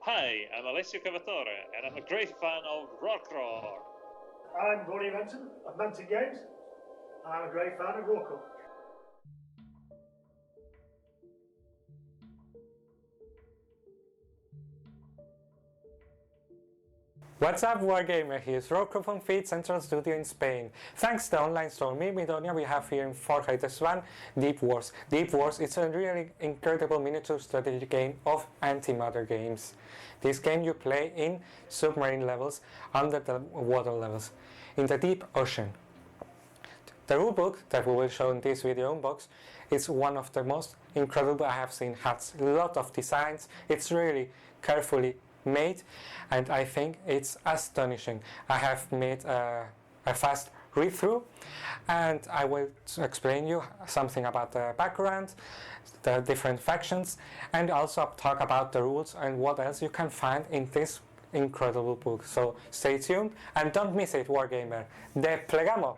Hi, I'm Alessio Cavatore, and I'm a great fan of rock roar. I'm Bonnie Manton of Manton Games. I'm a great fan of Orgullo. What's up, Wargamer? Here's Rocco from Feed Central Studio in Spain. Thanks to the online store Midonia, we have here in 4-1 Deep Wars. Deep Wars is a really incredible miniature strategy game of anti-matter games. This game you play in submarine levels, under the water levels, in the deep ocean. The rulebook that we will show in this video unbox is one of the most incredible I have seen. It has a lot of designs, it's really carefully made, and I think it's astonishing. I have made a fast read through, and I will explain you something about the background, the different factions, and also talk about the rules and what else you can find in this incredible book. So stay tuned and don't miss it, Wargamer. Desplegamos!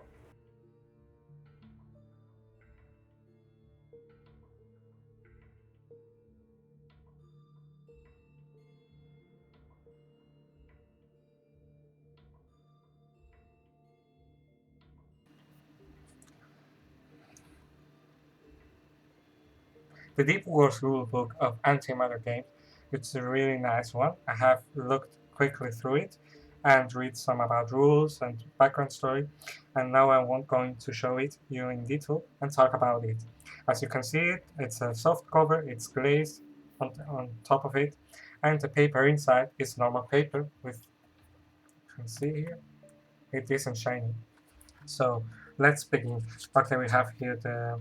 The Deep Wars rulebook of Antimatter Games, it's a really nice one. I have looked quickly through it and read some about rules and background story, and now I'm going to show it you in detail and talk about it. As you can see, it's a soft cover, it's glazed on top of it, and the paper inside is normal paper with, you can see here, it isn't shiny. So let's begin. Okay, we have here the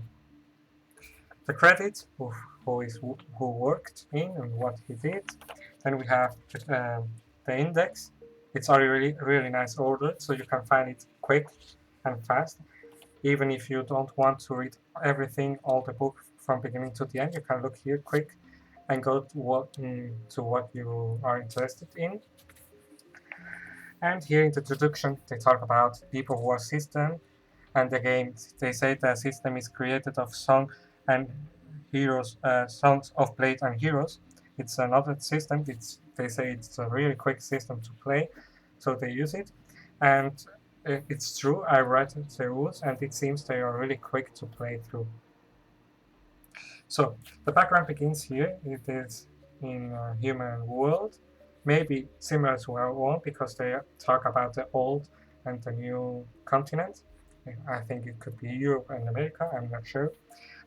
credits of who worked in and what he did. Then we have the index. It's already really nice ordered, so you can find it quick and fast. Even if you don't want to read everything, all the book from beginning to the end, you can look here quick and go to what you are interested in. And here in the introduction, they talk about Deep War system, and the game. They say the system is created of song and heroes, songs of blade and heroes. It's another system. They say it's a really quick system to play, so they use it. And it's true. I read the rules, and it seems they are really quick to play through. So the background begins here. It is in a human world, maybe similar to our own, because they talk about the old and the new continent. I think it could be Europe and America, I'm not sure.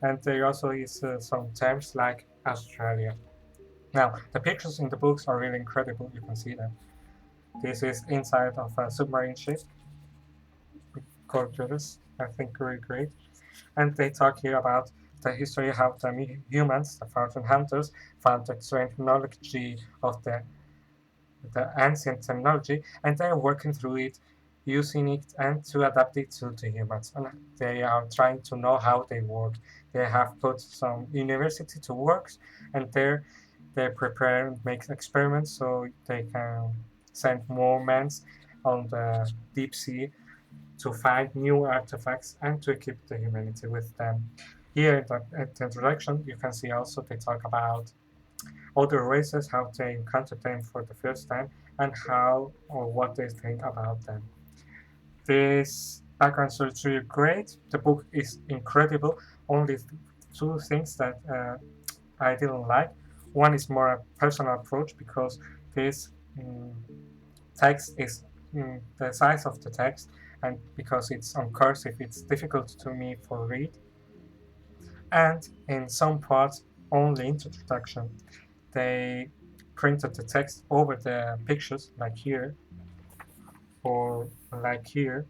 And there also is some terms like Australia. Now, the pictures in the books are really incredible, you can see them. This is inside of a submarine ship, gorgeous, I think really great. And they talk here about the history of how the humans, the fortune hunters, found the technology of the ancient technology, and they are working through it, using it and to adapt it to the humans. And they are trying to know how they work. They have put some university to work, and there they prepare and make experiments so they can send more men on the deep sea to find new artifacts and to keep the humanity with them. Here at the introduction, you can see also they talk about other races, how they encounter them for the first time, and how or what they think about them. This background story is really great. The book is incredible. Only two things that I didn't like. One is more a personal approach, because this text is the size of the text, and because it's on cursive, it's difficult to me for read. And in some parts, only introduction. They printed the text over the pictures, like here, or like here,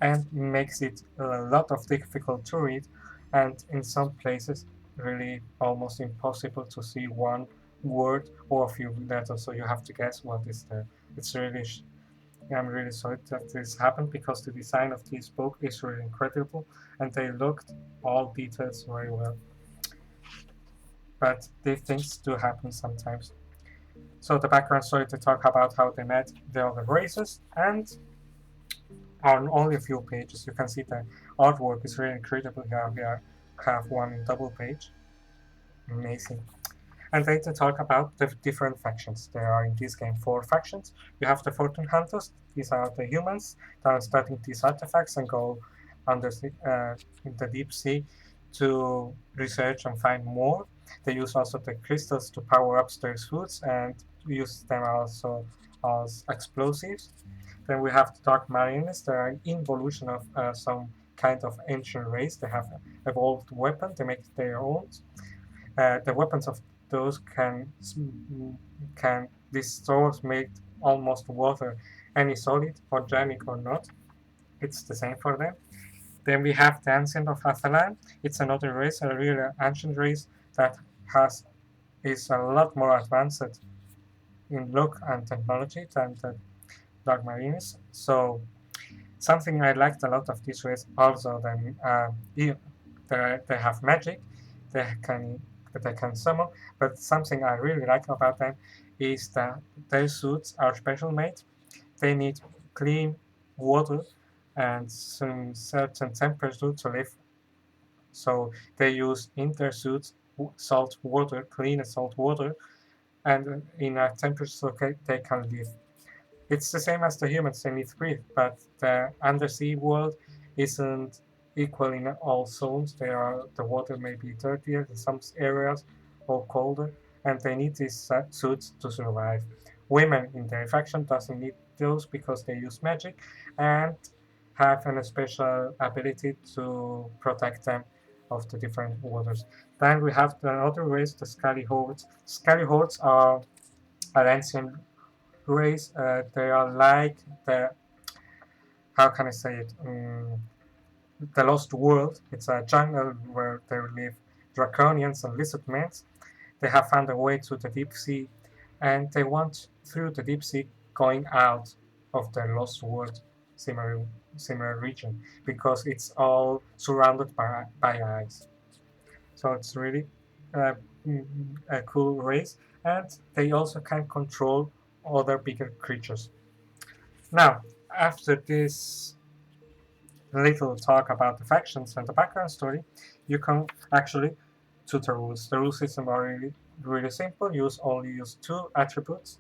and makes it a lot of difficult to read, and in some places really almost impossible to see one word or a few letters, so you have to guess what is there. It's really I'm really sorry that this happened, because the design of this book is really incredible and they looked all details very well, but these things do happen sometimes. So the background story, to talk about how they met the other races, and on only a few pages you can see the artwork is really incredible. Here we have one in double page, amazing. And then to talk about the different factions. There are in this game 4 factions. You have the fortune hunters. These are the humans that are studying these artifacts and go under in the deep sea to research and find more. They use also the crystals to power up their suits and use them also as explosives. Then we have the Dark Marines. They are an involution of some kind of ancient race. They have evolved weapon. They make their own. The weapons of those can distort, make almost water any solid, organic or not. It's the same for them. Then we have the Ancient of Athalan. It's another race, a really ancient race that has is a lot more advanced in look and technology than the Dark Marines. So something I liked a lot of this race also then they have magic, they can they can summon, but something I really like about them is that their suits are special made. They need clean water and some certain temperature to live. So they use in their suits salt water, clean salt water, and in a temperature so they can live. It's the same as the humans, they need to breathe, but the undersea world isn't equal in all zones. The water may be dirtier in some areas or colder, and they need these suits to survive. Women in their faction doesn't need those because they use magic and have a special ability to protect them of the different waters. Then we have the other race, the Scaly Hordes. Scaly Hordes are an ancient race. They are like the how can I say it? The Lost World. It's a jungle where there live draconians and lizard men. They have found a way to the deep sea, and they want through the deep sea going out of the Lost World similar region because it's all surrounded by ice. So it's really uh, a cool race, and they also can control other bigger creatures. Now, after this little talk about the factions and the background story, you can actually to the rules. The rule system are really simple. Only use 2 attributes.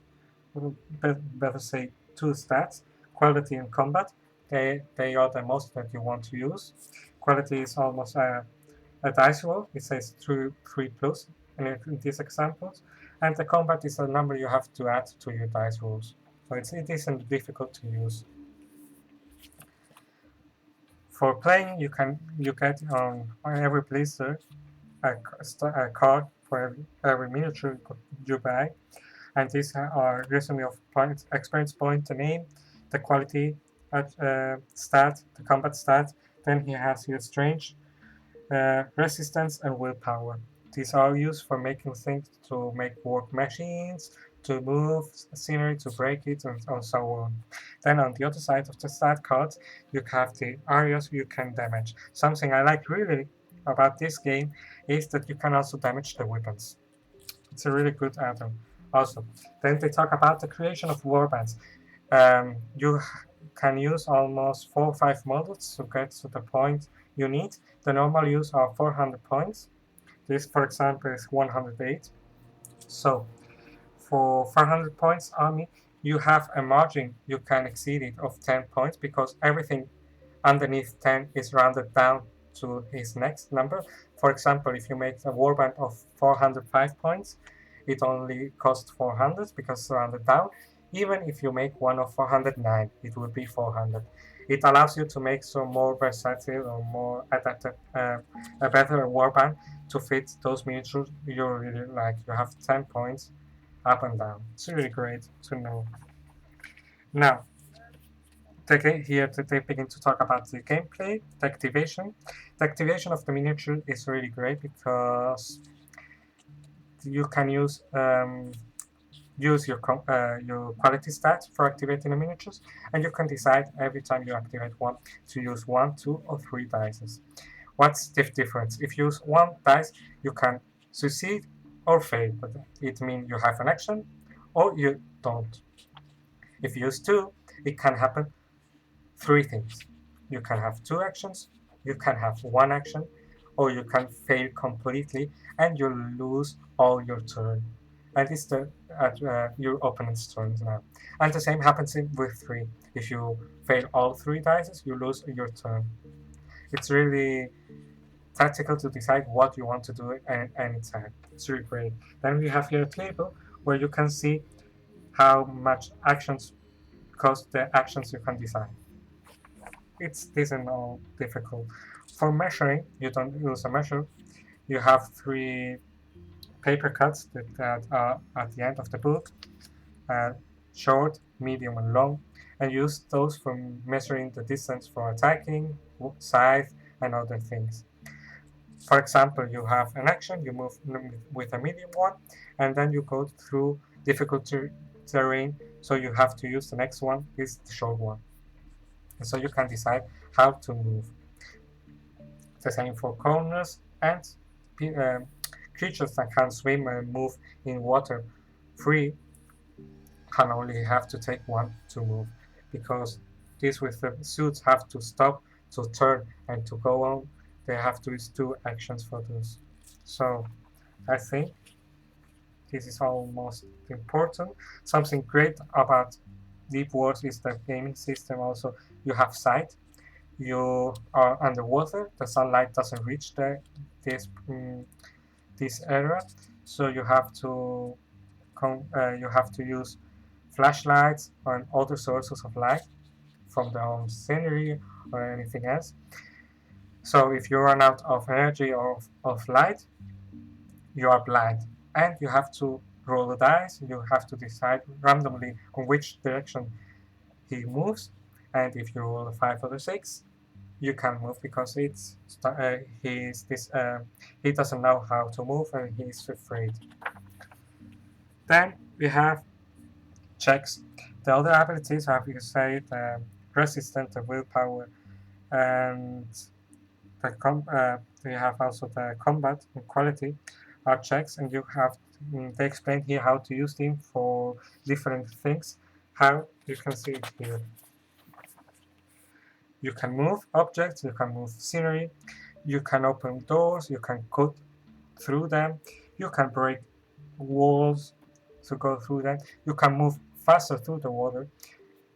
Better say 2 stats: quality and combat. They are the most that you want to use. Quality is almost a dice roll. It says 3 plus in these examples, and the combat is a number you have to add to your dice rolls. So it isn't difficult to use. For playing, you get on every blister a card for every miniature you buy, and these are resume of points, experience point, the name, the quality stat, the combat stat. Then he has your strength, resistance, and willpower. These are used for making things to make work machines, to move scenery, to break it, and so on. Then on the other side of the stat cards, you have the areas you can damage. Something I like really about this game is that you can also damage the weapons. It's a really good add-on. Also, then they talk about the creation of warbands. You can use almost 4 or 5 models to get to the point you need. The normal use are 400 points. This, for example, is 108. So, for 400 points army, you have a margin you can exceed it of 10 points because everything underneath 10 is rounded down to his next number. For example, if you make a warband of 405 points, it only costs 400 because it's rounded down. Even if you make one of 409, it would be 400. It allows you to make some more versatile or more adapted, a better warband to fit those miniatures you really like. You have 10 points up and down. It's really great to know. Now, here they begin to talk about the gameplay, the activation. The activation of the miniature is really great because you can use your quality stats for activating the miniatures, and you can decide every time you activate one to use 1, 2, or 3 dice. What's the difference? If you use 1 dice, you can succeed or fail. It means you have an action or you don't. If you use 2, it can happen 3 things. You can have 2 actions, you can have 1 action, or you can fail completely and you lose all your turn. And it's your opponent's turns now. And the same happens with 3. If you fail all 3 dice, you lose your turn. It's really tactical to decide what you want to do at any time. It's really great. Then we have here a table where you can see how much actions cost the actions you can decide. It isn't all difficult. For measuring, you don't use a measure. You have 3 paper cuts that are at the end of the book, uh, short, medium, and long, and use those for measuring the distance for attacking, size, and other things. For example, you have an action, you move with a medium one, and then you go through difficult terrain, so you have to use the next one, is the short one. And so you can decide how to move. The same for corners and creatures that can swim and move in water free can only have to take 1 to move, because these with the suits have to stop, to turn, and to go on. They have to use 2 actions for this. So I think this is almost important. Something great about Deep Wars is the gaming system also. You have sight. You are underwater. The sunlight doesn't reach this this area, so you have to use flashlights or other sources of light from the home scenery or anything else. So if you run out of energy or of light, you are blind, and you have to roll the dice. You have to decide randomly on which direction he moves, and if you roll a 5 or a 6, you can move because he doesn't know how to move and he's afraid. Then we have checks. The other abilities have, you say, the resistance, the willpower, and we have also the combat and quality are checks, and you have they explain here how to use them for different things. How you can see it here. You can move objects, you can move scenery, you can open doors, you can cut through them, you can break walls to go through them, you can move faster through the water.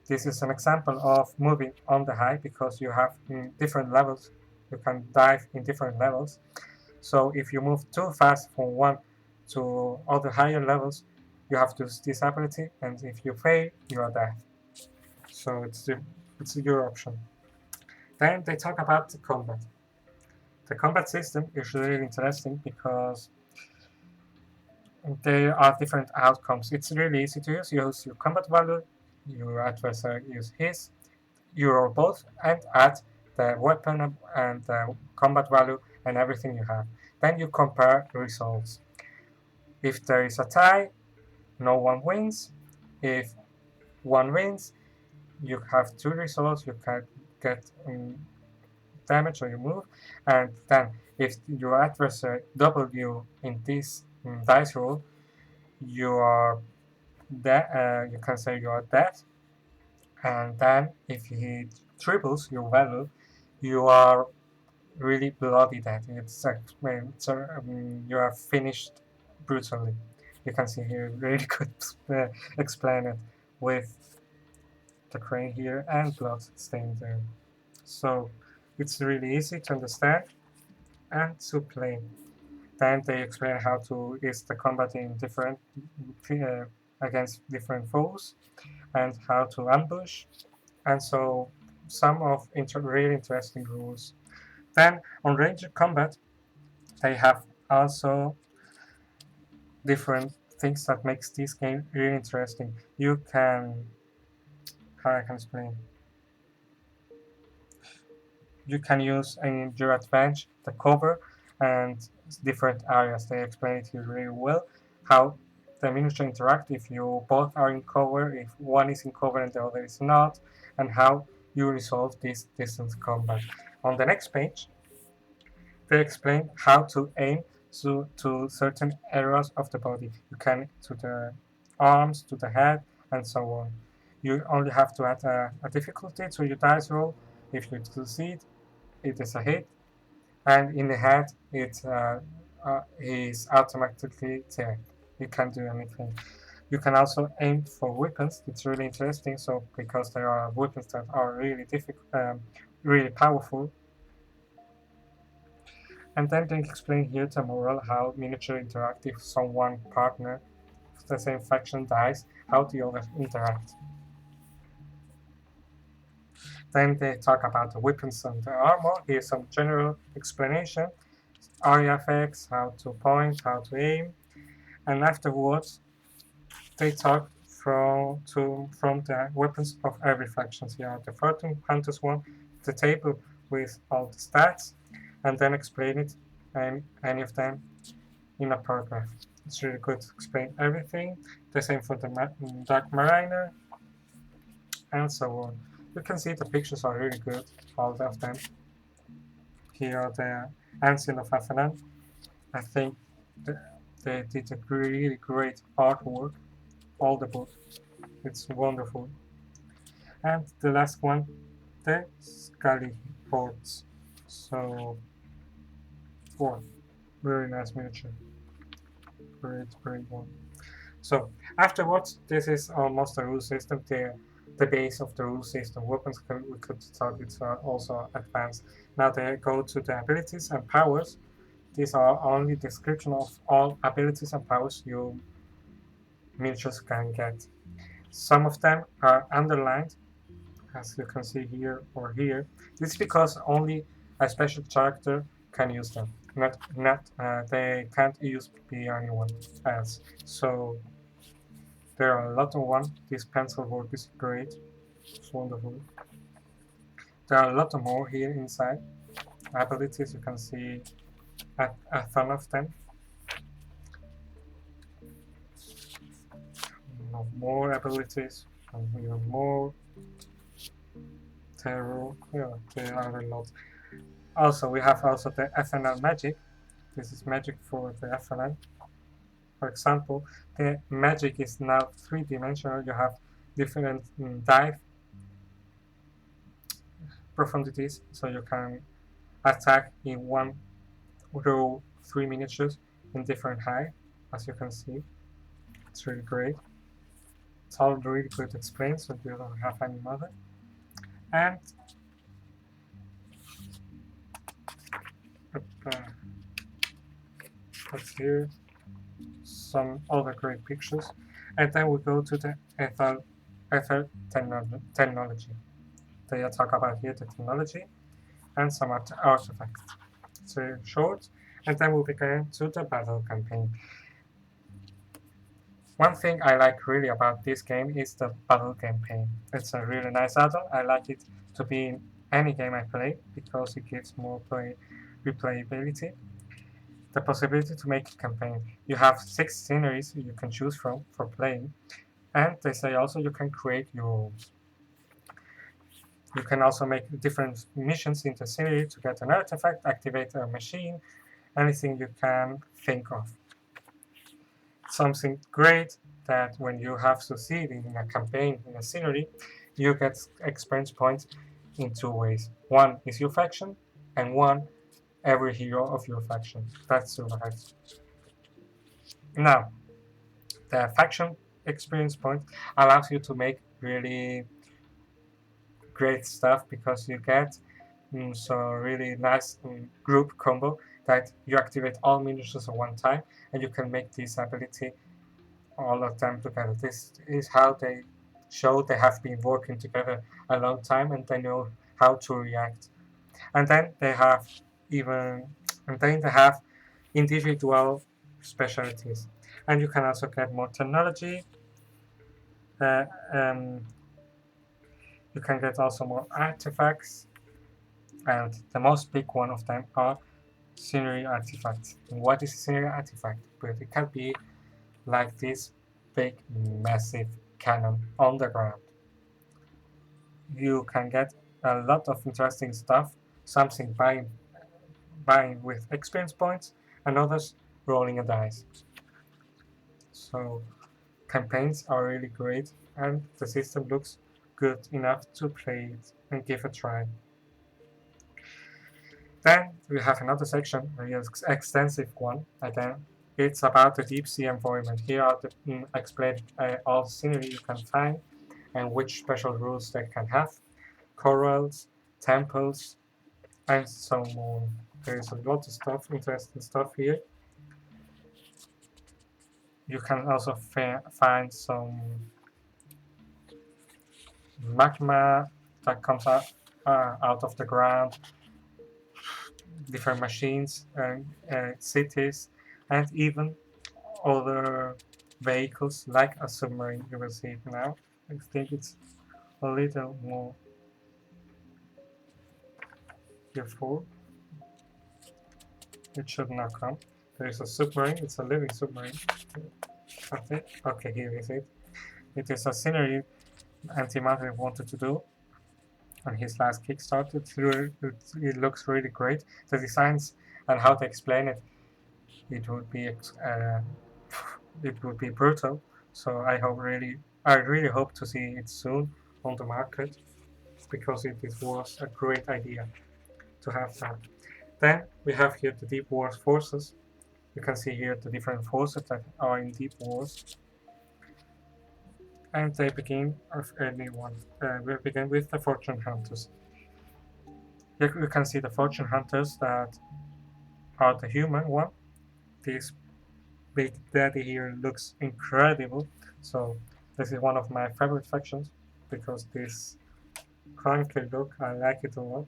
This is an example of moving on the high because you have different levels. You can dive in different levels. So if you move too fast from one to other higher levels, you have to use this ability, and if you fail, you are dead. So it's your option. Then they talk about the combat. The combat system is really interesting because there are different outcomes. It's really easy to use. You use your combat value, your adversary use his, you roll both, and add the weapon and the combat value and everything you have. Then you compare results. If there is a tie, no one wins. If one wins, you have 2 results. You can get damage or you move, and then if your adversary double you in this dice roll, you are you can say you are dead, and then if he triples your value, you are really bloody dead. You are finished brutally. You can see here really good explain it with the crane here and blood stained there. So it's really easy to understand and to play. Then they explain how to is the combat in different against different foes and how to ambush, and so some of really interesting rules. Then on ranged combat, they have also different things that makes this game really interesting. You can, how I can explain, you can use in your advantage the cover and different areas. They explain it here really well how the miniature interact if you both are in cover, if one is in cover and the other is not, and how you resolve this distance combat. On the next page, they explain how to aim to certain areas of the body. You can to the arms, to the head, and so on. You only have to add a difficulty to your dice roll. If you succeed, it is a hit. and in the head it is automatically there. You can't do anything. You can also aim for weapons. It's really interesting. So because there are weapons that are really difficult, really powerful. And then they explain here the moral, how miniature interact if someone partner of the same faction dies, how the others interact. Then they talk about the weapons and the armor. Here's some general explanation. Area effects, how to point, how to aim. And afterwards, they talk from the weapons of every faction. So you have the 13 Hunters one, the table with all the stats, and then explain it, any of them, in a paragraph. It's really good to explain everything. The same for the Dark Mariner, and so on. You can see the pictures are really good, all of them. Here are the Ancient of Athalan. I think they did a really great artwork, all the book. It's wonderful. And the last one, the Scully Ports. So, wow, very nice miniature. Great one. So, afterwards, this is almost the rule system, the base of the rule system. Weapons we could talk, it's also advanced. Now they go to the abilities and powers. These are only description of all abilities and powers you miniatures can get. Some of them are underlined, as you can see here or here. This is because only a special character can use them. Not they can't use be anyone else. So there are a lot of one. This pencil work is great. It's wonderful. There are a lot of more here inside. Abilities, you can see a ton of them. More abilities, and even more. Terror, yeah, there are a lot. Also, we have also the FNL magic. This is magic for the FNL. For example, the magic is now three-dimensional. You have different dive profundities, so you can attack in one row 3 miniatures in different height, as you can see. It's really great. It's all really good explained, so you don't have any mother. And let's here some other great pictures. And then we go to the ether technology. They talk about here the technology and some artifacts. It's very short, and then we begin to the battle campaign. One thing I like really about this game is the battle campaign. It's a really nice add-on. I like it to be in any game I play because it gives more replayability. The possibility to make a campaign. You have 6 sceneries you can choose from for playing, and they say also you can create your rules. You can also make different missions in the scenery to get an artifact, activate a machine, anything you can think of. Something great that when you have succeeded in a campaign in a scenery, you get experience points in 2 ways. One is your faction, and one every hero of your faction that survives. Now, the faction experience point allows you to make really great stuff because you get so really nice group combo that you activate all miniatures at one time, and you can make this ability all of them together. This is how they show they have been working together a long time and they know how to react. And then they have even and then they have individual specialties. And you can also get more technology. Uh, um, you can get also more artifacts, and the most big one of them are scenery artifacts. And what is a scenery artifact? But it can be like this big, massive cannon on the ground. You can get a lot of interesting stuff, something buying with experience points, and others rolling a dice. So campaigns are really great, and the system looks good enough to play it and give a try. Then we have another section, a really extensive one. Again, it's about the deep sea environment. Here are explained all the scenery you can find and which special rules they can have, corals, temples, and so on. There is a lot of stuff, interesting stuff here. You can also find some magma that comes out of the ground, different machines and cities, and even other vehicles like a submarine. You will see it now. I think it's a little more careful. It should not come. There is a submarine. It's a living submarine. Okay, here is it. It is a scenery Antimatter wanted to do on his last Kickstarter. It looks really great. The designs and how to explain it, it would be brutal. So I really hope to see it soon on the market because it was a great idea to have that. Then we have here the Deep Wars forces. You can see here the different forces that are in Deep Wars. And they begin with early one. We begin with the Fortune Hunters. Here you can see the Fortune Hunters that are the human one. This big daddy here looks incredible. So this is one of my favorite factions because this clunky look, I like it a lot.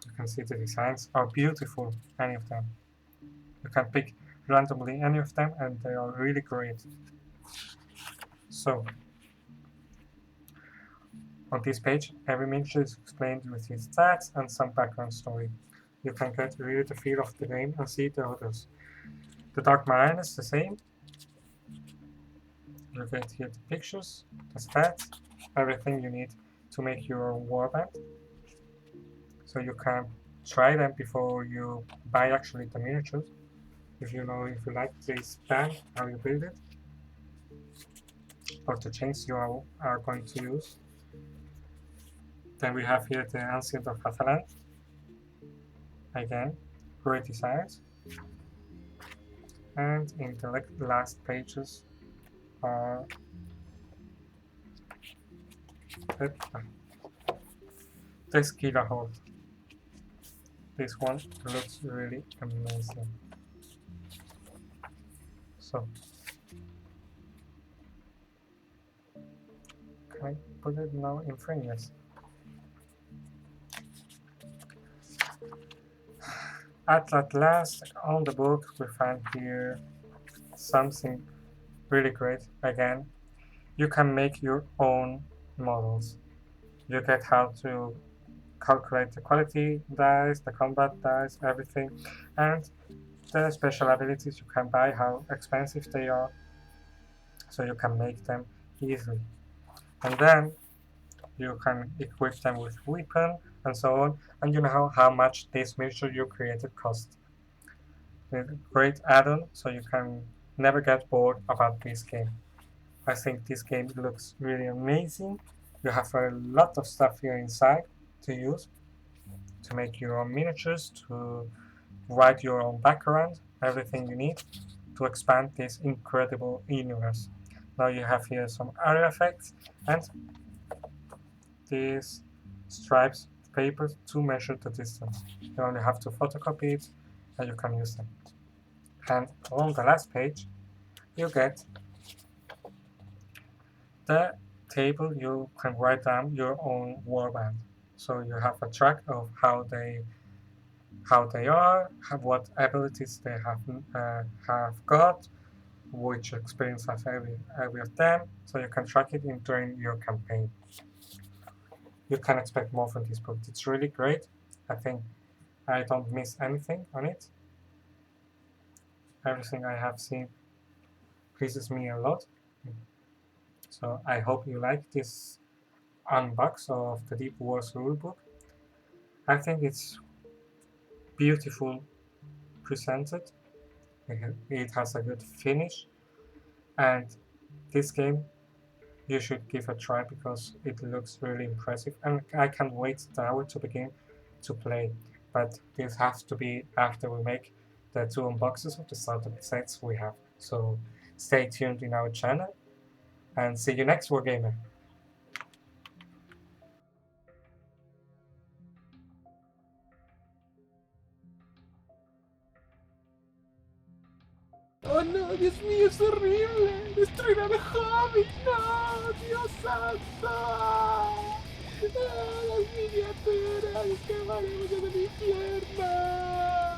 You can see the designs are beautiful, any of them. You can pick randomly any of them and they are really great. So on this page, every miniature is explained with its stats and some background story. You can get really the feel of the game and see the others. The Dark Marine is the same. You get here the pictures, the stats, everything you need to make your warband. So you can try them before you buy actually the miniatures. If you like this band, how you build it, or the chains you are going to use. Then we have here the Ancient of Catalan. Again, great designs. And in the last pages are this Gila Horde. This one looks really amazing. So, can I put it now in frame? Yes. At last, on the book, we find here something really great. Again, you can make your own models. You get how to calculate the quality dice, the combat dice, everything, and the special abilities you can buy, how expensive they are, so you can make them easily. And then you can equip them with weapon and so on, and you know how much this miniature you created cost. A great add-on, so you can never get bored about this game. I think this game looks really amazing. You have a lot of stuff here inside to use, to make your own miniatures, to write your own background, everything you need to expand this incredible universe. Now you have here some area effects and these stripes paper to measure the distance. You only have to photocopy it and you can use them. And on the last page, you get the table you can write down your own warband. So you have a track of how they are, what abilities they have got, which experience has every of them, so you can track it during your campaign. You can expect more from this book. It's really great. I think I don't miss anything on it. Everything I have seen pleases me a lot. So I hope you like this unbox of the Deep Wars rulebook. I think it's beautiful presented. It has a good finish, and this game you should give a try because it looks really impressive, and I can't wait now to begin to play. But this has to be after we make the 2 unboxes of the starter sets we have. So stay tuned in our channel and see you next Wargamer. Oh no, Dios mío, es horrible. Destruir a mi hobby. No, Dios santo. Las miniaturas, escaparemos del infierno.